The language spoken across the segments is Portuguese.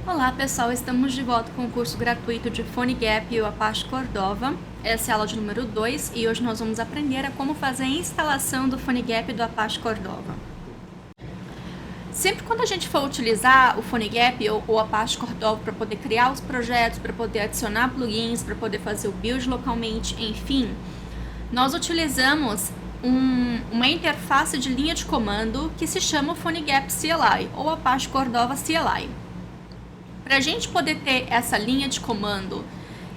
Olá pessoal, estamos de volta com o curso gratuito de PhoneGap e o Apache Cordova. Essa é a aula de número 2 e hoje nós vamos aprender a como fazer a instalação do PhoneGap e do Apache Cordova. Sempre quando a gente for utilizar o PhoneGap ou o Apache Cordova para poder criar os projetos, para poder adicionar plugins, para poder fazer o build localmente, enfim, nós utilizamos uma interface de linha de comando que se chama PhoneGap CLI ou Apache Cordova CLI. Para a gente poder ter essa linha de comando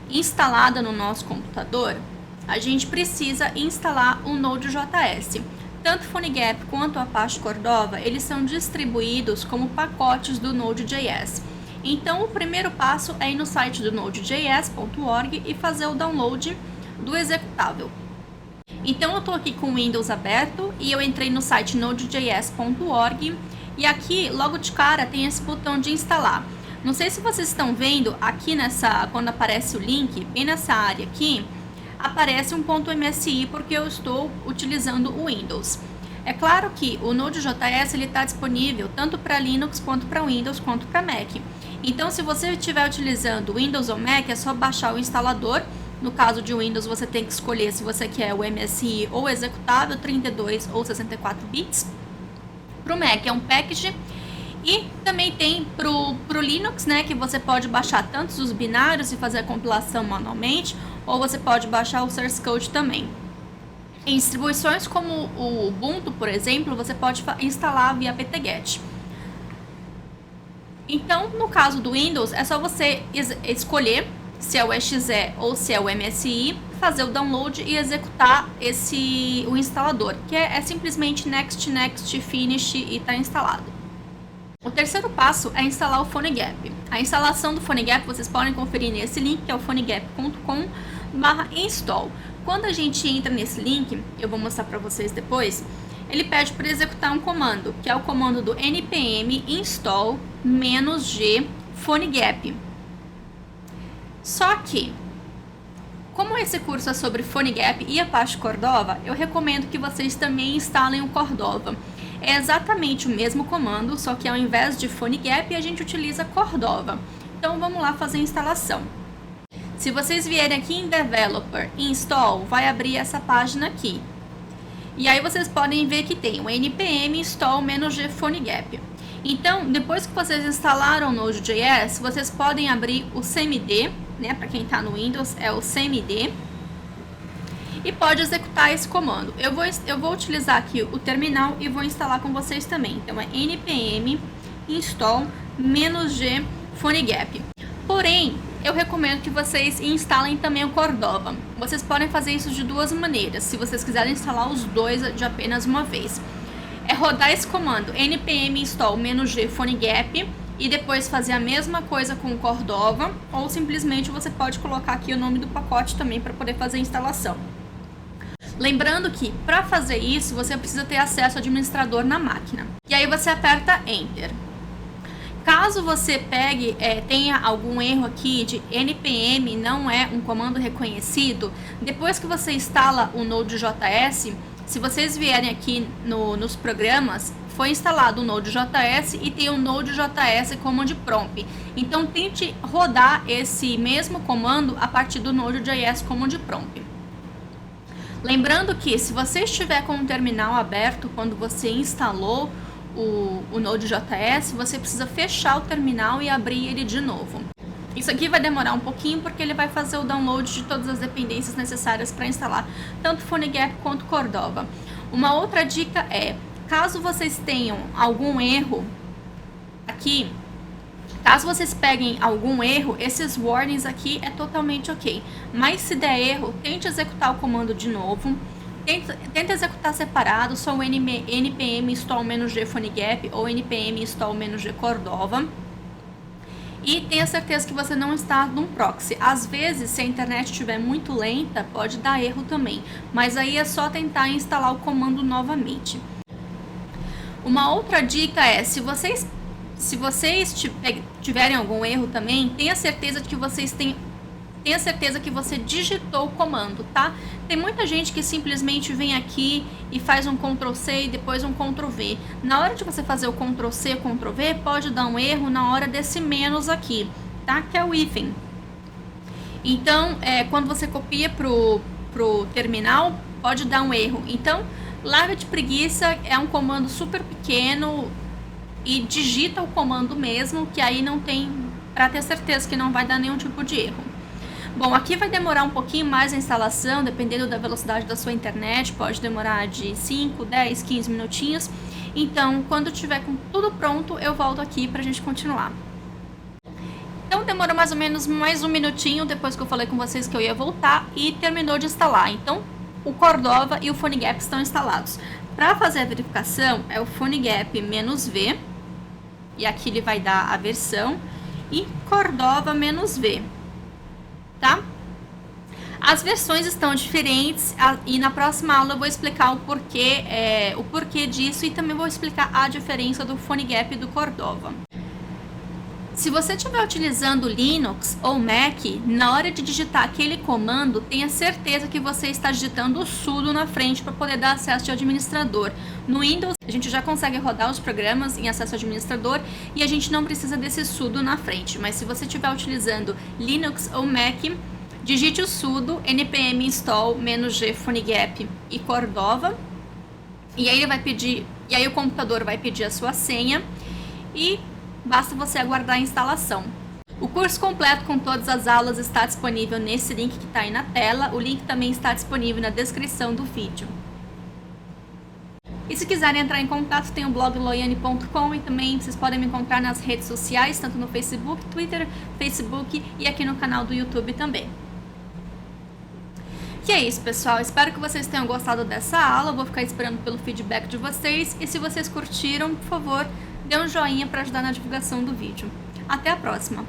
instalada no nosso computador, a gente precisa instalar um Node.js. Tanto o PhoneGap quanto o Apache Cordova, eles são distribuídos como pacotes do Node.js. Então, o primeiro passo é ir no site do nodejs.org e fazer o download do executável. Então, eu estou aqui com o Windows aberto e eu entrei no site nodejs.org e aqui, logo de cara, tem esse botão de instalar. Não sei se vocês estão vendo aqui quando aparece o link, bem nessa área aqui, aparece um .msi porque eu estou utilizando o Windows. É claro que o Node.js está disponível tanto para Linux, quanto para Windows, quanto para Mac. Então, se você estiver utilizando Windows ou Mac, é só baixar o instalador. No caso de Windows, você tem que escolher se você quer o MSI ou executável 32 ou 64 bits. Para o Mac é um package. E também tem pro Linux, né, que você pode baixar tanto os binários e fazer a compilação manualmente, ou você pode baixar o source code também. Em distribuições como o Ubuntu, por exemplo, você pode instalar via apt-get. Então, no caso do Windows, é só você escolher se é o exe ou se é o MSI, fazer o download e executar o instalador, que é simplesmente next, next, finish e está instalado. O terceiro passo é instalar o PhoneGap. A instalação do PhoneGap vocês podem conferir nesse link, que é o phonegap.com/install. Quando a gente entra nesse link, eu vou mostrar para vocês depois, ele pede para executar um comando, que é o comando do npm install -g PhoneGap. Só que, como esse curso é sobre PhoneGap e Apache Cordova, eu recomendo que vocês também instalem o Cordova. É exatamente o mesmo comando, só que ao invés de PhoneGap, a gente utiliza Cordova. Então, vamos lá fazer a instalação. Se vocês vierem aqui em Developer e Install, vai abrir essa página aqui. E aí vocês podem ver que tem o npm install -g PhoneGap. Então, depois que vocês instalaram o Node.js, vocês podem abrir o cmd, né? Para quem está no Windows, é o cmd. E pode executar esse comando. Eu vou utilizar aqui o terminal e vou instalar com vocês também. Então, é npm install -g PhoneGap. Porém, eu recomendo que vocês instalem também o Cordova. Vocês podem fazer isso de duas maneiras, se vocês quiserem instalar os dois de apenas uma vez. É rodar esse comando npm install -g PhoneGap e depois fazer a mesma coisa com o Cordova, ou simplesmente você pode colocar aqui o nome do pacote também para poder fazer a instalação. Lembrando que, para fazer isso, você precisa ter acesso ao administrador na máquina. E aí você aperta Enter. Caso você tenha algum erro aqui de npm não é um comando reconhecido, depois que você instala o Node.js, se vocês vierem aqui nos programas, foi instalado o Node.js e tem o Node.js Command Prompt. Então, tente rodar esse mesmo comando a partir do Node.js Command Prompt. Lembrando que, se você estiver com o terminal aberto quando você instalou o Node.js, você precisa fechar o terminal e abrir ele de novo. Isso aqui vai demorar um pouquinho porque ele vai fazer o download de todas as dependências necessárias para instalar tanto PhoneGap quanto Cordova. Uma outra dica é, caso vocês tenham algum erro aqui, caso vocês peguem algum erro, esses warnings aqui é totalmente ok. Mas se der erro, tente executar o comando de novo. Tenta executar separado, só o npm install -g PhoneGap ou npm install -g Cordova. E tenha certeza que você não está num proxy. Às vezes, se a internet estiver muito lenta, pode dar erro também. Mas aí é só tentar instalar o comando novamente. Uma outra dica é, se vocês tiverem algum erro também, tenha certeza de que vocês têm tenha certeza que você digitou o comando, tá? Tem muita gente que simplesmente vem aqui e faz um Ctrl+C e depois um Ctrl+V. Na hora de você fazer o Ctrl+C, Ctrl+V, pode dar um erro na hora desse menos aqui, tá? Que é o hífen. Então, quando você copia pro terminal, pode dar um erro. Então, larga de preguiça, é um comando super pequeno e digita o comando mesmo, que aí não tem, para ter certeza que não vai dar nenhum tipo de erro. Bom, aqui vai demorar um pouquinho mais a instalação, dependendo da velocidade da sua internet, pode demorar de 5, 10, 15 minutinhos. Então, quando tiver com tudo pronto, eu volto aqui pra gente continuar. Então, demorou mais ou menos mais um minutinho depois que eu falei com vocês que eu ia voltar e terminou de instalar. Então, o Cordova e o PhoneGap estão instalados. Para fazer a verificação, é o PhoneGap -V, e aqui ele vai dar a versão, e Cordova -V, tá? As versões estão diferentes e na próxima aula eu vou explicar o porquê disso e também vou explicar a diferença do PhoneGap e do Cordova. Se você estiver utilizando Linux ou Mac, na hora de digitar aquele comando, tenha certeza que você está digitando o sudo na frente para poder dar acesso de administrador. No Windows, a gente já consegue rodar os programas em acesso administrador e a gente não precisa desse sudo na frente. Mas se você estiver utilizando Linux ou Mac, digite o sudo npm install -g PhoneGap e Cordova, e aí ele vai pedir, e aí o computador vai pedir a sua senha e basta você aguardar a instalação. O curso completo com todas as aulas está disponível nesse link que está aí na tela. O link também está disponível na descrição do vídeo. E se quiserem entrar em contato, tem o blog loiane.com e também vocês podem me encontrar nas redes sociais, tanto no Facebook, Twitter, Facebook e aqui no canal do YouTube também. E é isso, pessoal. Espero que vocês tenham gostado dessa aula. Eu vou ficar esperando pelo feedback de vocês. E se vocês curtiram, por favor, dê um joinha para ajudar na divulgação do vídeo. Até a próxima!